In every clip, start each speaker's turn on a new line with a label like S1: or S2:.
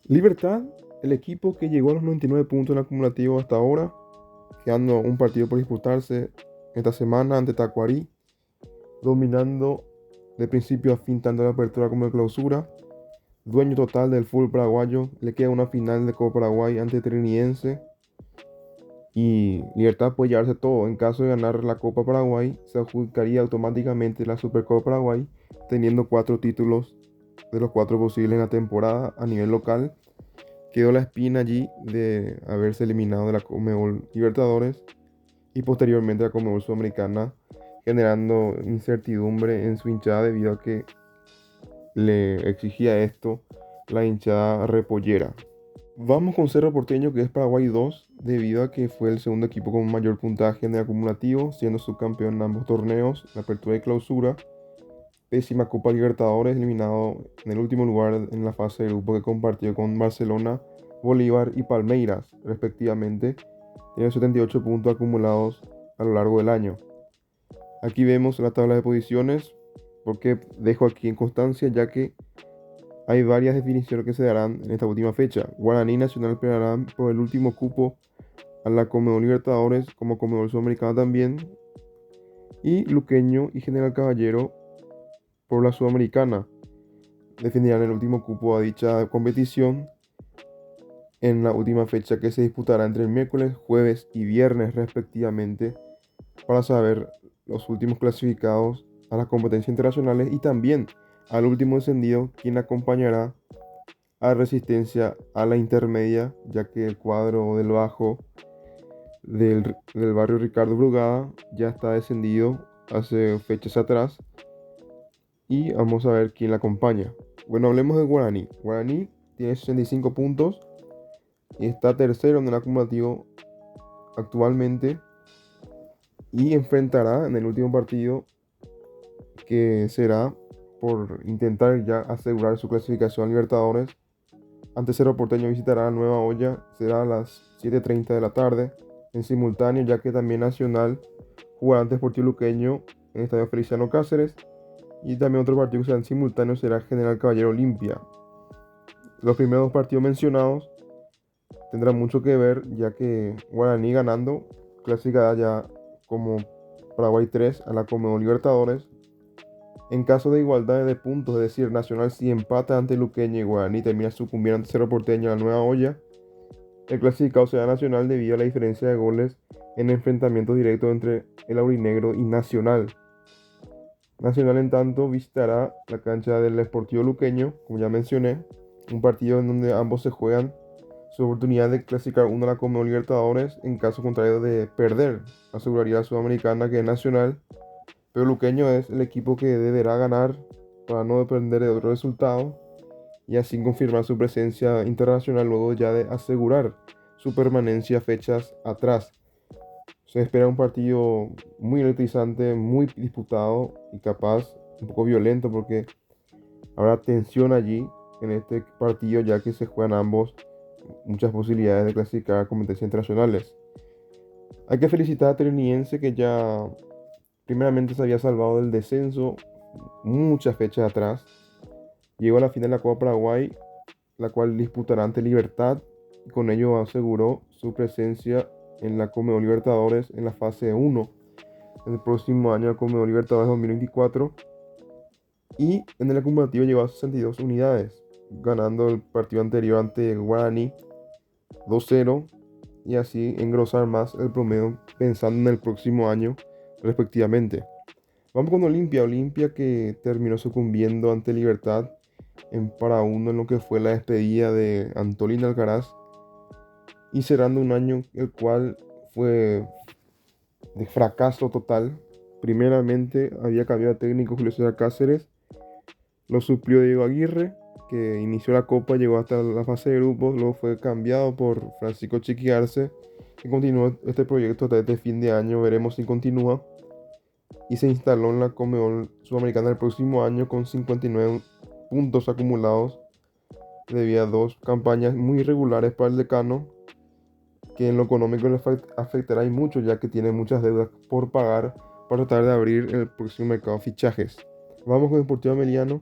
S1: Libertad, el equipo que llegó a los 99 puntos en acumulativo hasta ahora, quedando un partido por disputarse esta semana ante Tacuarí, dominando de principio a fin tanto la apertura como la clausura, dueño total del fútbol paraguayo, le queda una final de Copa Paraguay ante Trinidense y Libertad puede llevarse todo. En caso de ganar la Copa Paraguay, se adjudicaría automáticamente la Supercopa Paraguay, teniendo 4 títulos de los 4 posibles en la temporada a nivel local. Quedó la espina allí de haberse eliminado de la Conmebol Libertadores y posteriormente la Conmebol Sudamericana, generando incertidumbre en su hinchada debido a que le exigía esto la hinchada repollera. Vamos con Cerro Porteño, que es Paraguay 2, debido a que fue el segundo equipo con mayor puntaje en el acumulativo, siendo subcampeón en ambos torneos, la apertura y clausura. Pésima Copa Libertadores, eliminado en el último lugar en la fase de grupo que compartió con Barcelona, Bolívar y Palmeiras, respectivamente. Tiene 78 puntos acumulados a lo largo del año. Aquí vemos la tabla de posiciones, porque dejo aquí en constancia, ya que hay varias definiciones que se darán en esta última fecha. Guaraní y Nacional pelearán por el último cupo a la Conmebol Libertadores, como Conmebol Sudamericana también, y Luqueño y General Caballero por la Sudamericana. Definirán el último cupo a dicha competición en la última fecha que se disputará entre el miércoles, jueves y viernes respectivamente para saber los últimos clasificados a las competencias internacionales y también al último descendido quien acompañará a Resistencia a la intermedia, ya que el cuadro del bajo del barrio Ricardo Brugada ya está descendido hace fechas atrás y vamos a ver quién la acompaña. Bueno, hablemos de Guaraní. Guaraní tiene 65 puntos y está tercero en el acumulativo actualmente y enfrentará en el último partido, que será por intentar ya asegurar su clasificación a Libertadores. Ante Cerro Porteño visitará a Nueva Olla, será a las 7:30 de la tarde en simultáneo, ya que también Nacional jugará ante Sportivo Luqueño en el Estadio Feliciano Cáceres, y también otro partido que será en simultáneo será General Caballero Olimpia. Los primeros 2 partidos mencionados tendrán mucho que ver, ya que Guaraní ganando clasificará ya como Paraguay 3 a la Conmebol Libertadores. En caso de igualdad de puntos, es decir, Nacional si empata ante Luqueño y Guaraní termina sucumbiendo ante Cerro Porteño a la Nueva Olla, el clasificado será Nacional debido a la diferencia de goles en enfrentamientos directos entre el aurinegro y Nacional. Nacional, en tanto, visitará la cancha del Sportivo Luqueño, como ya mencioné, un partido en donde ambos se juegan su oportunidad de clasificar uno a la Conmebol Libertadores. En caso contrario de perder, aseguraría a Sudamericana, que es Nacional, pero Luqueño es el equipo que deberá ganar para no depender de otro resultado y así confirmar su presencia internacional luego ya de asegurar su permanencia fechas atrás. Se espera un partido muy electrizante, muy disputado y capaz un poco violento, porque habrá tensión allí en este partido, ya que se juegan ambos muchas posibilidades de clasificar a competencias internacionales. Hay que felicitar a Triniense, que ya primeramente se había salvado del descenso muchas fechas atrás. Llegó a la final de la Copa Paraguay, la cual disputará ante Libertad, y con ello aseguró su presencia en la Conmebol Libertadores en la fase 1 el próximo año, la Conmebol Libertadores 2024, y en el acumulativo llegó a 62 unidades, ganando el partido anterior ante Guaraní 2-0 y así engrosar más el promedio pensando en el próximo año respectivamente. Vamos con Olimpia. Olimpia, que terminó sucumbiendo ante Libertad en para uno en lo que fue la despedida de Antolín Alcaraz y cerrando un año el cual fue de fracaso total. Primeramente había cambiado de técnico Julio César Cáceres, lo suplió Diego Aguirre, que inició la Copa, llegó hasta la fase de grupos, luego fue cambiado por Francisco Chiqui Arce, que continuó este proyecto hasta este fin de año, veremos si continúa, y se instaló en la Conmebol Sudamericana el próximo año con 59 puntos acumulados debido a 2 campañas muy irregulares para el decano, que en lo económico le afectará y mucho, ya que tiene muchas deudas por pagar para tratar de abrir el próximo mercado de fichajes. Vamos con Deportivo Ameliano,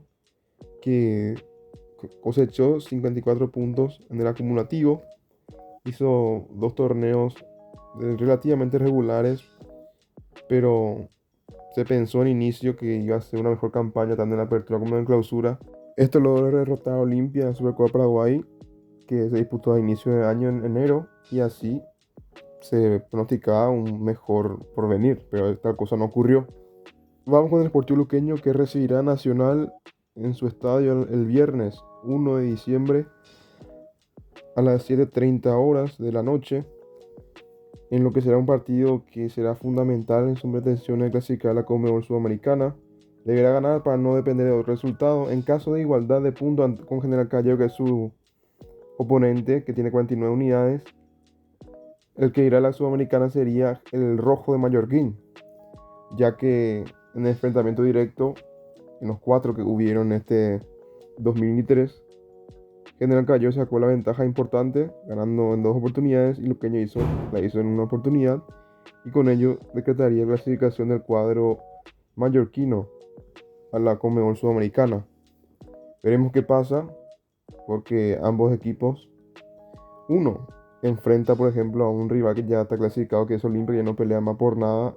S1: que cosechó 54 puntos en el acumulativo. Hizo 2 torneos relativamente regulares, pero se pensó al inicio que iba a ser una mejor campaña tanto en la apertura como en clausura. Esto logró derrotar a Olimpia en la Supercopa Paraguay, que se disputó a inicio de año en enero, y así se pronosticaba un mejor porvenir, pero tal cosa no ocurrió. Vamos con el Sportivo Luqueño, que recibirá a Nacional en su estadio el viernes 1 de diciembre a las 7:30 horas de la noche, en lo que será un partido que será fundamental en su pretensión de clasificar a la Conmebol Sudamericana. Deberá ganar para no depender de otro resultado. En caso de igualdad de puntos con General Callao, que es su oponente, que tiene 49 unidades, el que irá a la Sudamericana sería el Rojo de Mallorquín, ya que en el enfrentamiento directo, en los 4 que hubieron este 2023, General Callao sacó la ventaja importante, ganando en 2 oportunidades, y Luqueño la hizo en una oportunidad, y con ello decretaría clasificación del cuadro mallorquino a la Conmebol Sudamericana. Veremos qué pasa, porque ambos equipos, uno enfrenta, por ejemplo, a un rival que ya está clasificado, que es Olimpia, que no pelea más por nada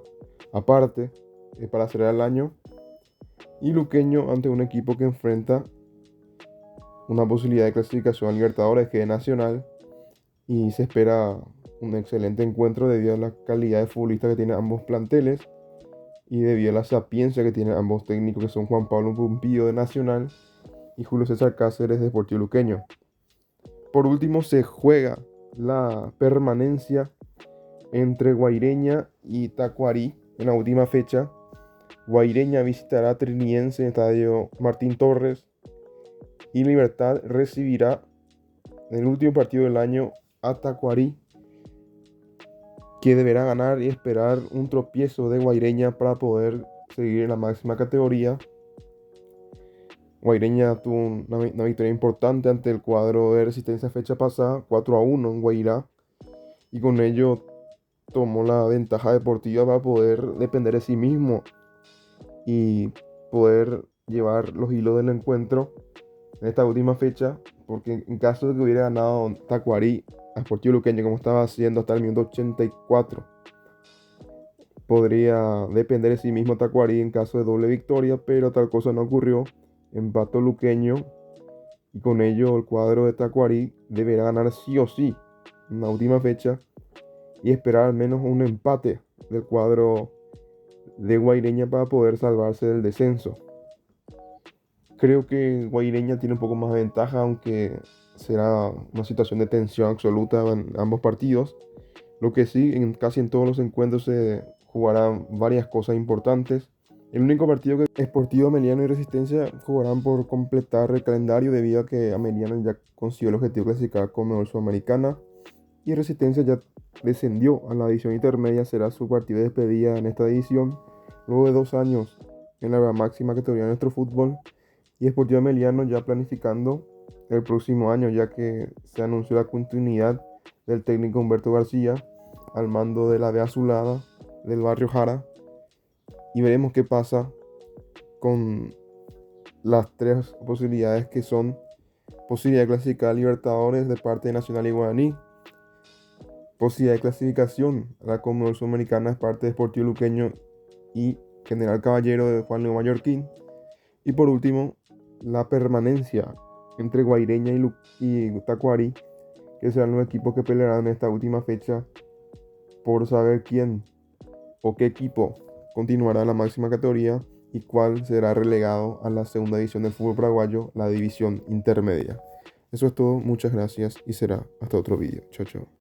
S1: aparte para cerrar el año, y Luqueño ante un equipo que enfrenta una posibilidad de clasificación a Libertadores, que es Nacional, y se espera un excelente encuentro debido a la calidad de futbolistas que tienen ambos planteles y debido a la sapiencia que tienen ambos técnicos, que son Juan Pablo Pumpillo de Nacional y Julio César Cáceres de Sportivo Luqueño. Por último, se juega la permanencia entre Guaireña y Tacuarí en la última fecha. Guaireña visitará a Triniense en el estadio Martín Torres, y Libertad recibirá en el último partido del año a Tacuarí, que deberá ganar y esperar un tropiezo de Guaireña para poder seguir en la máxima categoría. Guaireña tuvo una victoria importante ante el cuadro de Resistencia fecha pasada, 4-1 en Guairá, y con ello tomó la ventaja deportiva para poder depender de sí mismo y poder llevar los hilos del encuentro en esta última fecha, porque en caso de que hubiera ganado Tacuarí a Sportivo Luqueño, como estaba haciendo hasta el minuto 84, podría depender de sí mismo Tacuarí en caso de doble victoria, pero tal cosa no ocurrió. Empató Luqueño, y con ello el cuadro de Tacuarí deberá ganar sí o sí en la última fecha y esperar al menos un empate del cuadro de Guaireña para poder salvarse del descenso. Creo que Guaireña tiene un poco más de ventaja, aunque será una situación de tensión absoluta en ambos partidos. Lo que sí, casi en todos los encuentros se jugarán varias cosas importantes. El único partido que Sportivo Ameliano y Resistencia jugarán por completar el calendario, debido a que Ameliano ya consiguió el objetivo de clasificar como Conmebol Sudamericana y Resistencia ya descendió a la división intermedia. Será su partido de despedida en esta edición, luego de 2 años en la máxima categoría de nuestro fútbol. Y Sportivo Ameliano ya planificando el próximo año, ya que se anunció la continuidad del técnico Humberto García al mando de la B Azulada del barrio Jara, y veremos qué pasa con las 3 posibilidades, que son posibilidad de clasificar a Libertadores de parte de Nacional y Guaraní, posibilidad de clasificación a la Conmebol Sudamericana de parte de Sportivo Luqueño y General Caballero de Juan León Mallorquín, y por último la permanencia entre Guaireña y Tacuarí, que serán los equipos que pelearán en esta última fecha por saber quién o qué equipo continuará en la máxima categoría y cuál será relegado a la segunda división del fútbol paraguayo, la división intermedia. Eso es todo, muchas gracias y será hasta otro vídeo. Chao, chao.